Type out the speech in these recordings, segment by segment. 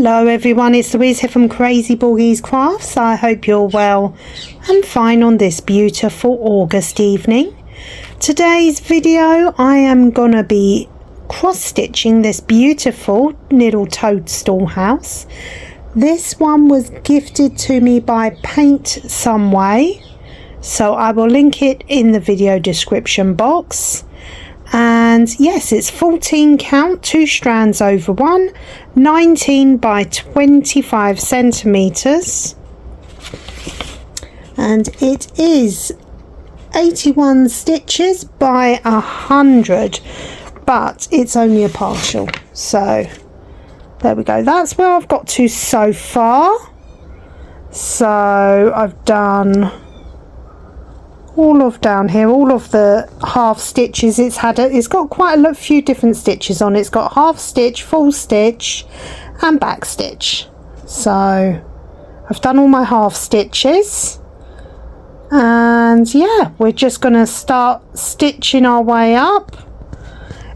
Hello everyone, it's Louise here from Crazy Borgies Crafts. I hope you're well and fine on this beautiful August evening. Today's video I am gonna be cross-stitching this beautiful little toadstool house. This one was gifted to me by PAINTSOMEWAY, so I will link it in the video description box. And yes, it's 14 count, 2 strands over 1, 19 by 25 centimeters, and it is 81 stitches by 100, but it's only a partial. So there we go, that's where I've got to so far. So I've done all of down here, all of the half stitches. It's got quite a few different stitches on it. It's got half stitch, full stitch and back stitch. So I've done all my half stitches, and yeah, we're just going to start stitching our way up.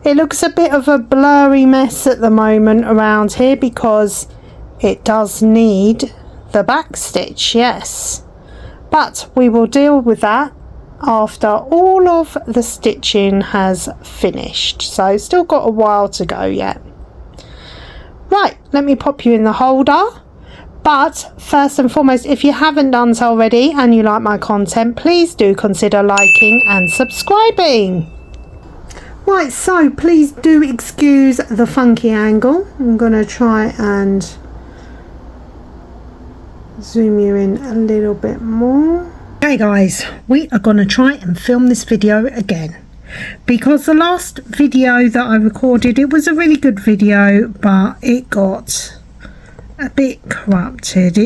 It looks a bit of a blurry mess at the moment around here because it does need the back stitch, yes, but we will deal with that after all of the stitching has finished. So still got a while to go yet. Right, let me pop you in the holder. But first and foremost, if you haven't done so already and you like my content, please do consider liking and subscribing. Right, so please do excuse the funky angle. I'm gonna try and zoom you in a little bit more. Okay guys, we are going to try and film this video again because the last video that I recorded, it was a really good video, but it got a bit corrupted.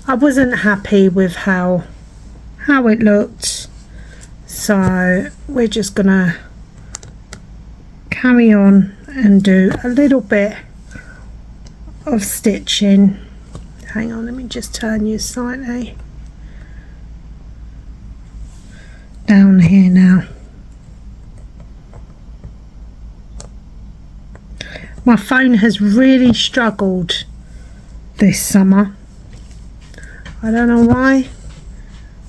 I wasn't happy with how it looked, so we're just gonna carry on and do a little bit of stitching. Hang on, let me just turn you slightly down here now. My phone has really struggled this summer. I don't know why.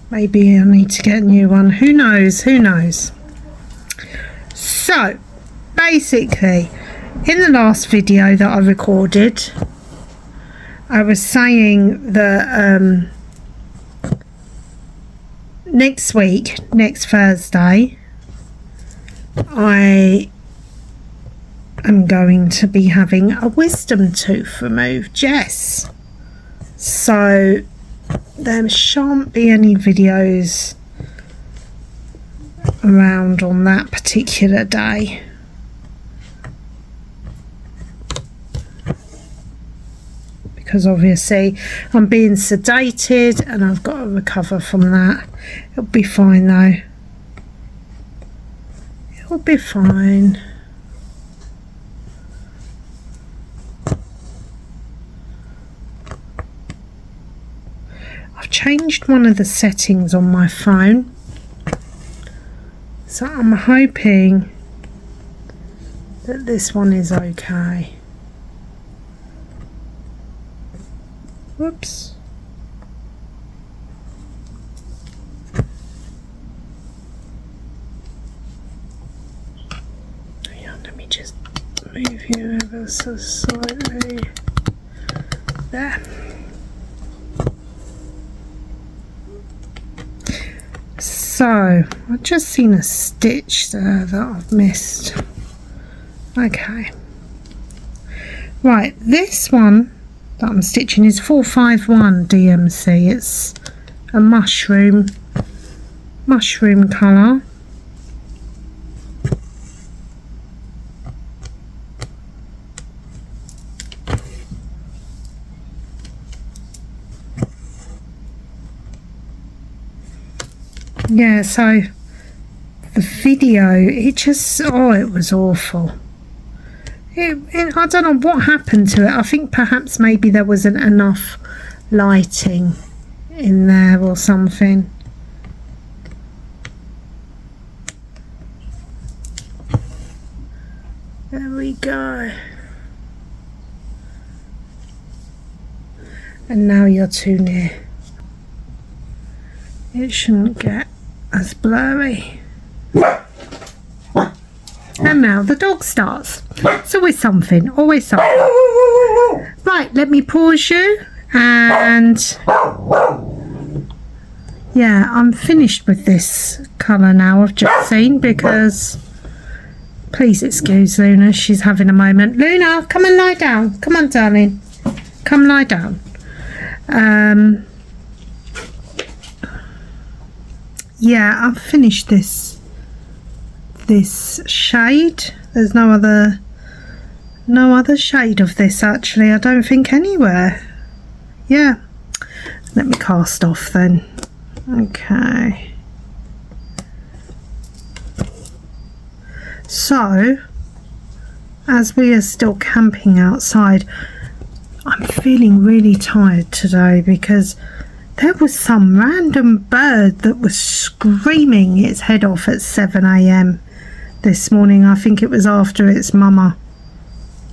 Maybe I need to get a new one. Who knows? Who knows? So basically, in the last video that I recorded, I was saying that next week, next Thursday, I am going to be having a wisdom tooth removed, yes. So there shan't be any videos around on that particular day. Because obviously I'm being sedated and I've got to recover from that. It'll be fine though. It'll be fine. I've changed one of the settings on my phone, so I'm hoping that this one is okay. Whoops. Hang on, let me just move you ever so slightly. There. So, I've just seen a stitch there that I've missed. Okay. Right, this one that I'm stitching is 451 DMC. It's a mushroom colour. Yeah, so the video, it was awful. I don't know what happened to it. I think perhaps maybe there wasn't enough lighting in there or something. There we go. And now you're too near. It shouldn't get as blurry. And now the dog starts. It's always something, always something. Right, let me pause you, and yeah, I'm finished with this colour now I've just seen, because please excuse Luna, she's having a moment. Luna, come and lie down. Come on, darling. Come lie down. Yeah, I've finished this shade. There's no other shade of this, actually, I don't think, anywhere. Yeah, let me cast off then. Okay, so as we are still camping outside, I'm feeling really tired today because there was some random bird that was screaming its head off at 7 AM this morning. I think it was after its mama,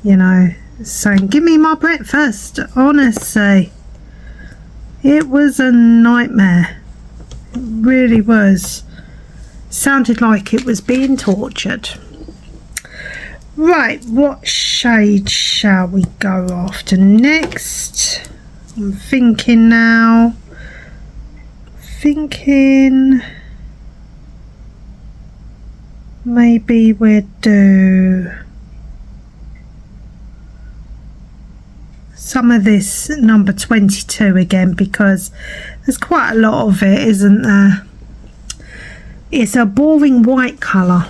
you know, saying, give me my breakfast. Honestly, it was a nightmare. It really was. Sounded like it was being tortured. Right, what shade shall we go after next? I'm thinking now. Maybe we'll do some of this number 22 again, because there's quite a lot of it, isn't there? It's a boring white colour.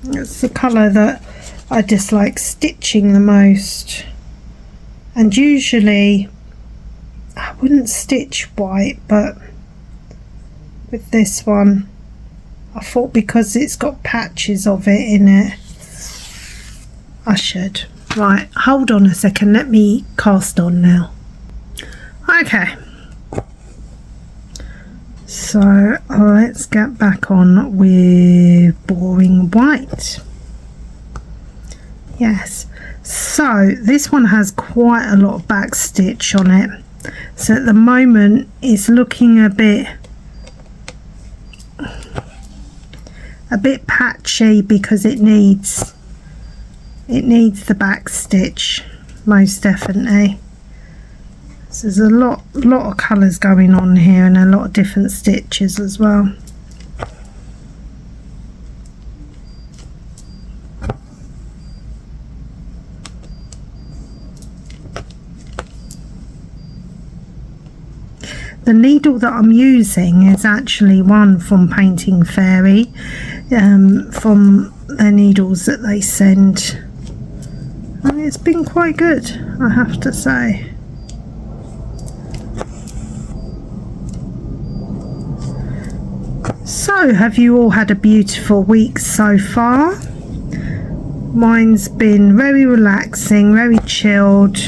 It's the colour that I dislike stitching the most, and usually I wouldn't stitch white, but with this one I thought because it's got patches of it in it I should. Right, hold on a second, let me cast on now. Okay, so let's get back on with boring white. Yes, so this one has quite a lot of back stitch on it, so at the moment it's looking a bit patchy because it needs the back stitch, most definitely. So there's a lot of colours going on here and a lot of different stitches as well. The needle that I'm using is actually one from Painting Fairy, from their needles that they send, and it's been quite good, I have to say. So, have you all had a beautiful week so far? Mine's been very relaxing, very chilled.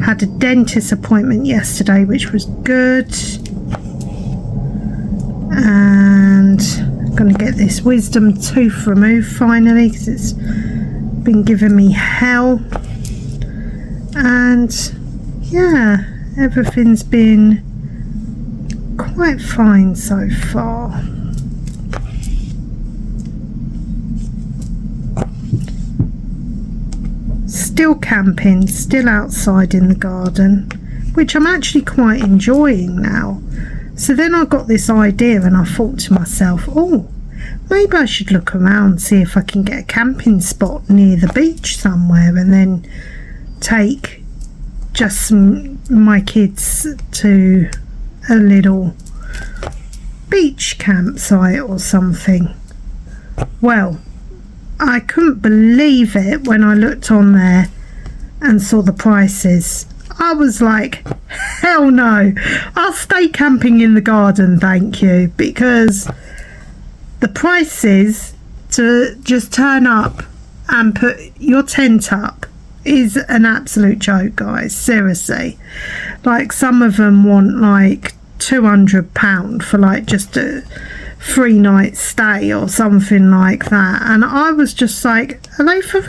Had a dentist appointment yesterday, which was good, and I'm going to get this wisdom tooth removed finally because it's been giving me hell. And yeah, everything's been quite fine so far. Still camping, still outside in the garden, which I'm actually quite enjoying now. So then I got this idea and I thought to myself, oh, maybe I should look around, see if I can get a camping spot near the beach somewhere, and then take just my kids to a little beach campsite or something. Well, I couldn't believe it when I looked on there and saw the prices. I was like, hell no, I'll stay camping in the garden, thank you, because the prices to just turn up and put your tent up is an absolute joke, guys, seriously. Like, some of them want like £200 for like just a 3-night stay or something like that, and I was just like, are they for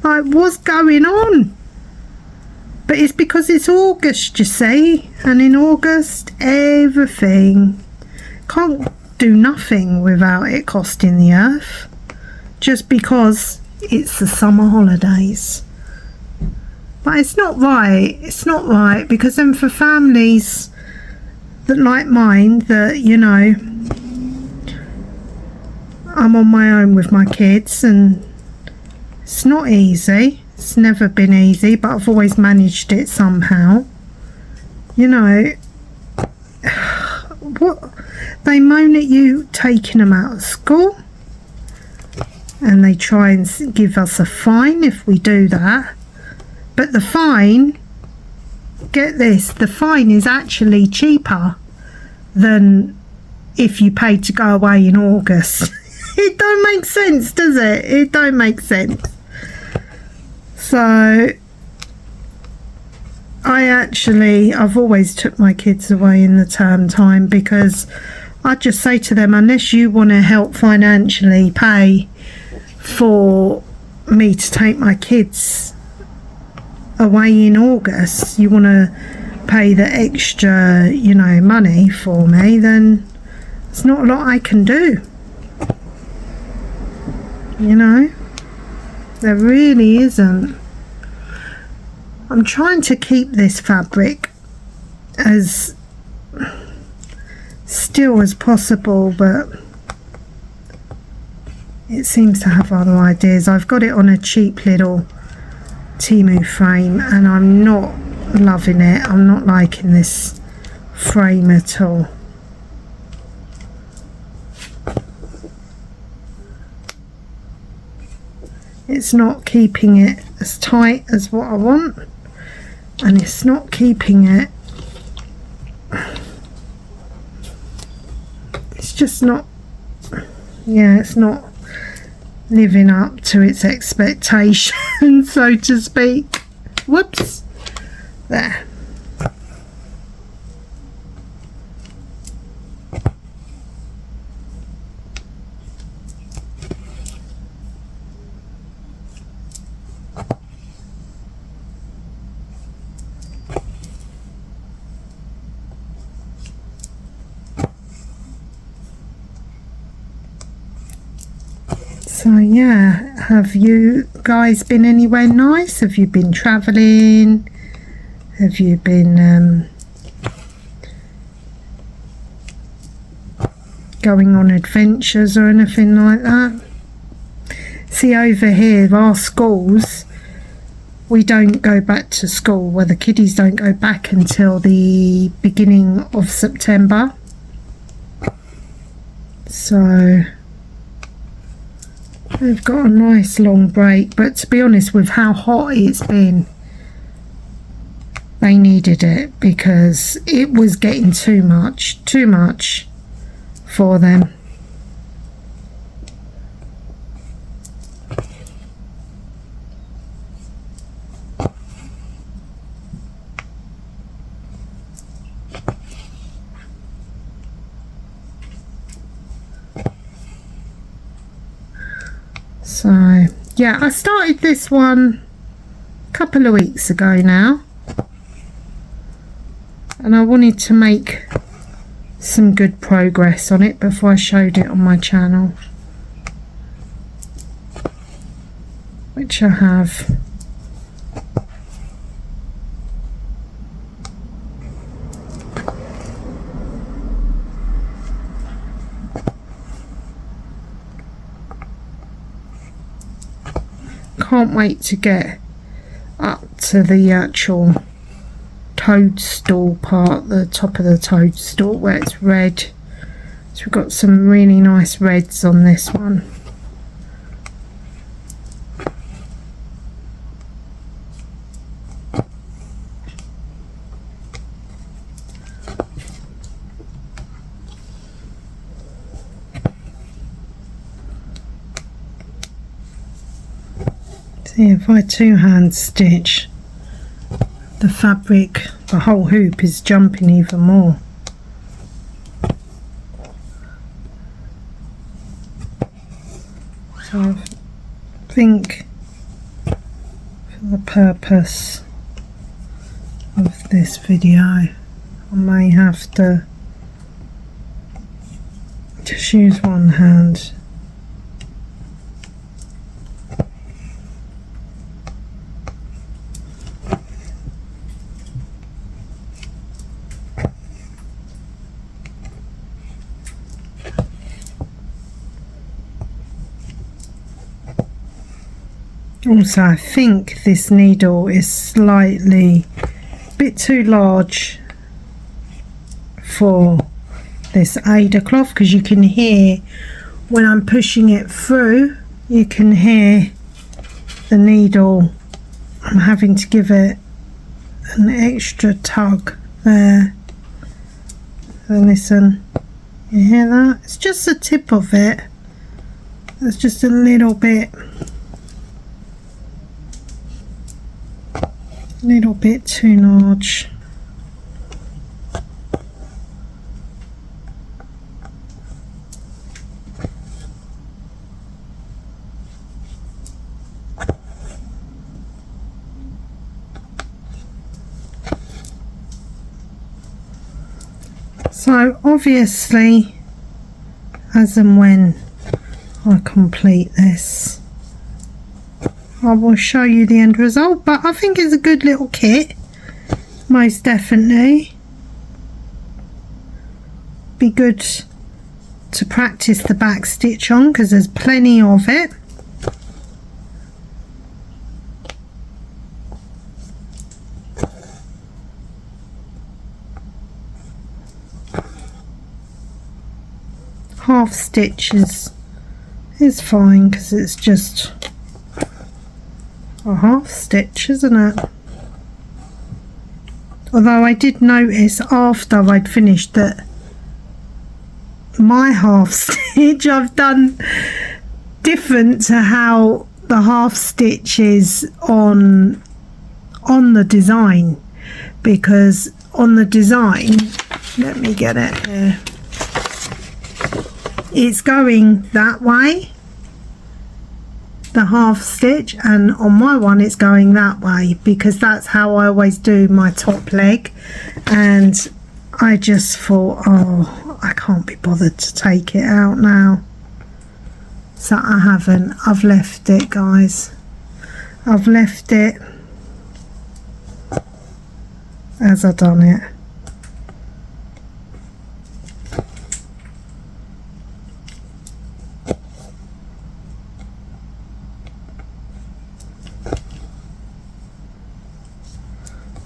like, what's going on? But it's because it's August, you see, and in August everything, can't do nothing without it costing the earth, just because it's the summer holidays. But it's not right, because then for families that like mine, that, you know, I'm on my own with my kids, and it's not easy. It's never been easy, but I've always managed it somehow. You know, what they moan at you taking them out of school, and they try and give us a fine if we do that. But the fine, get this, the fine is actually cheaper than if you paid to go away in August. It don't make sense, does it? It don't make sense. So I've always took my kids away in the term time, because I just say to them, unless you want to help financially pay for me to take my kids away in August, you want to pay the extra, you know, money for me, then there's not a lot I can do. You know, there really isn't. I'm trying to keep this fabric as still as possible, but it seems to have other ideas. I've got it on a cheap little Temu frame, and I'm not loving it. I'm not liking this frame at all. It's not keeping it as tight as what I want, and it's not keeping it, it's just not, yeah, it's not living up to its expectations, so to speak. Whoops, there. So yeah, have you guys been anywhere nice? Have you been travelling? Have you been going on adventures or anything like that? See, over here, our schools, we don't go back to school. Well, the kiddies don't go back until the beginning of September. So they've got a nice long break, but to be honest, with how hot it's been, they needed it, because it was getting too much for them. So yeah, I started this one a couple of weeks ago now, and I wanted to make some good progress on it before I showed it on my channel, which I have. Can't wait to get up to the actual toadstool part, the top of the toadstool where it's red. So we've got some really nice reds on this one. See, if I two-hand stitch, the fabric, the whole hoop is jumping even more. So I think for the purpose this video. I may have to just use one hand. Also, I think this needle is slightly a bit too large for this Ada cloth, because you can hear when I'm pushing it through, you can hear the needle. I'm having to give it an extra tug there. So listen, you hear that? It's just the tip of it. It's just a little bit too large. So obviously, as and when I complete this, I will show you the end result, but I think it's a good little kit, most definitely. Be good to practice the back stitch on, because there's plenty of it. Half stitch is fine, because it's just a half stitch, isn't it? Although I did notice after I'd finished that my half stitch I've done different to how the half stitch is on the design, because on the design, let me get it here, it's going that way, the half stitch, and on my one it's going that way, because that's how I always do my top leg. And I just thought, oh, I can't be bothered to take it out now, so I haven't. I've left it, guys. I've left it as I done it.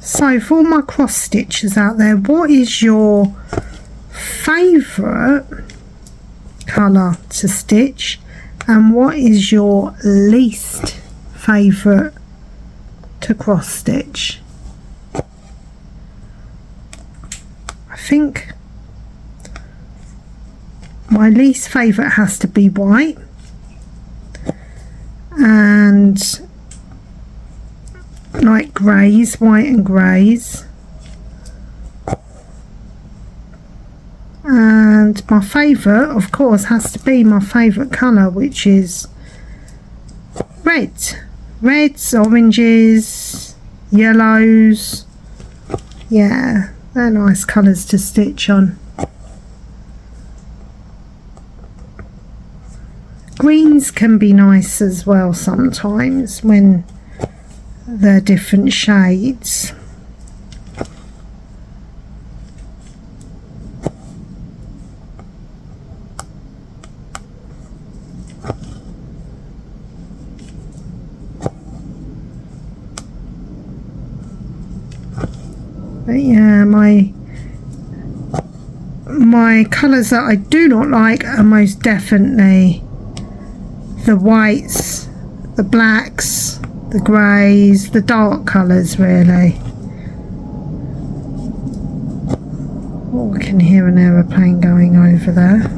So for all my cross stitchers out there, what is your favourite colour to stitch, and what is your least favourite to cross stitch? I think my least favourite has to be white, and like greys, white and greys. And my favourite, of course, has to be my favourite colour, which is red. Reds, oranges, yellows. Yeah, they're nice colours to stitch on. Greens can be nice as well sometimes when they're different shades. But yeah, my colours that I do not like are most definitely the whites, the blacks, the greys, the dark colours really. Oh, I can hear an aeroplane going over there.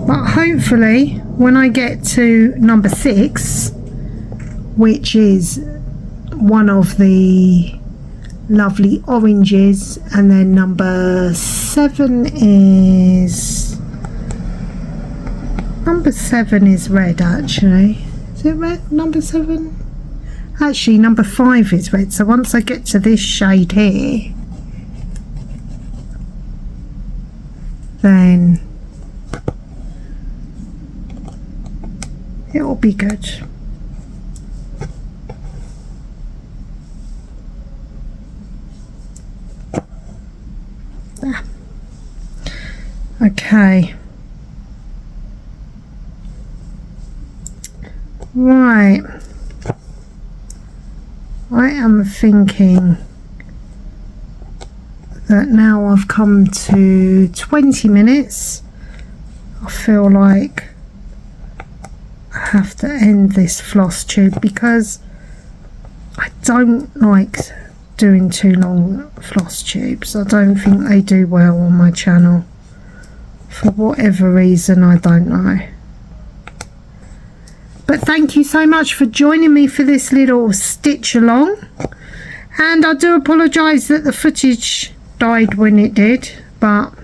But hopefully when I get to number 6, which is one of the lovely oranges, and then number 7 is red actually. Is Is it red? Number 7? Actually, number 5 is red. So once I get to this shade here, then it will be good. There. Okay. Right. I am thinking that now I've come to 20 minutes, I feel like I have to end this floss tube because I don't like doing too long floss tubes. I don't think they do well on my channel for whatever reason, I don't know. But thank you so much for joining me for this little stitch along, and I do apologise that the footage died when it did, but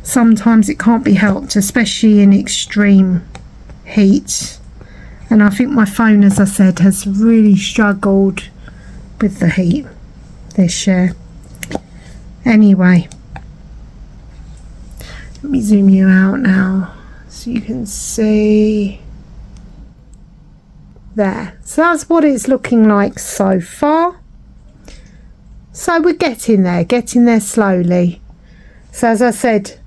sometimes it can't be helped, especially in extreme heat, and I think my phone, as I said, has really struggled with the heat this year. Anyway, let me zoom you out now so you can see. There, so that's what it's looking like so far. So we're getting there slowly. So as I said,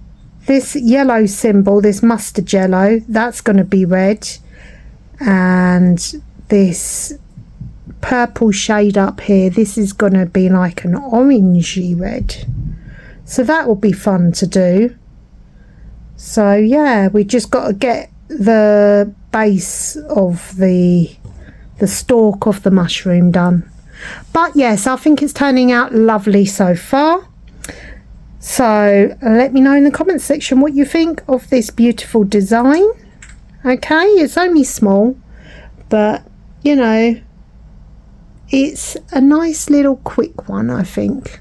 this yellow symbol, this mustard yellow, that's going to be red, and this purple shade up here, this is going to be like an orangey red. So that will be fun to do. So yeah, we just got to get the base of the stalk of the mushroom done. But yes, I think it's turning out lovely so far. So let me know in the comments section what you think of this beautiful design. Okay, it's only small, but you know, it's a nice little quick one, I think.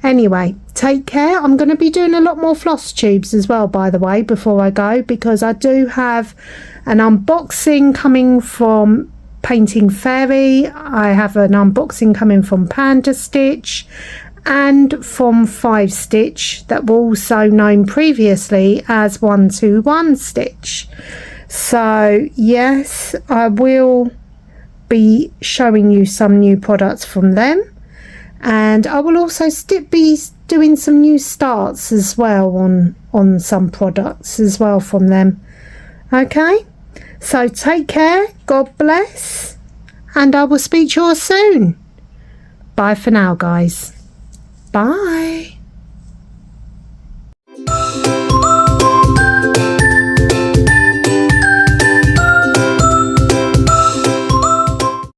Anyway, take care. I'm going to be doing a lot more floss tubes as well, by the way, before I go, because I do have an unboxing coming from Painting Fairy. I have an unboxing coming from Panda Stitch and from 5 Stitch, that were also known previously as 121 Stitch. So yes, I will be showing you some new products from them, and I will also be doing some new starts as well on some products as well from them. Okay, so take care, God bless, and I will speak to you all soon. Bye for now, guys. Bye.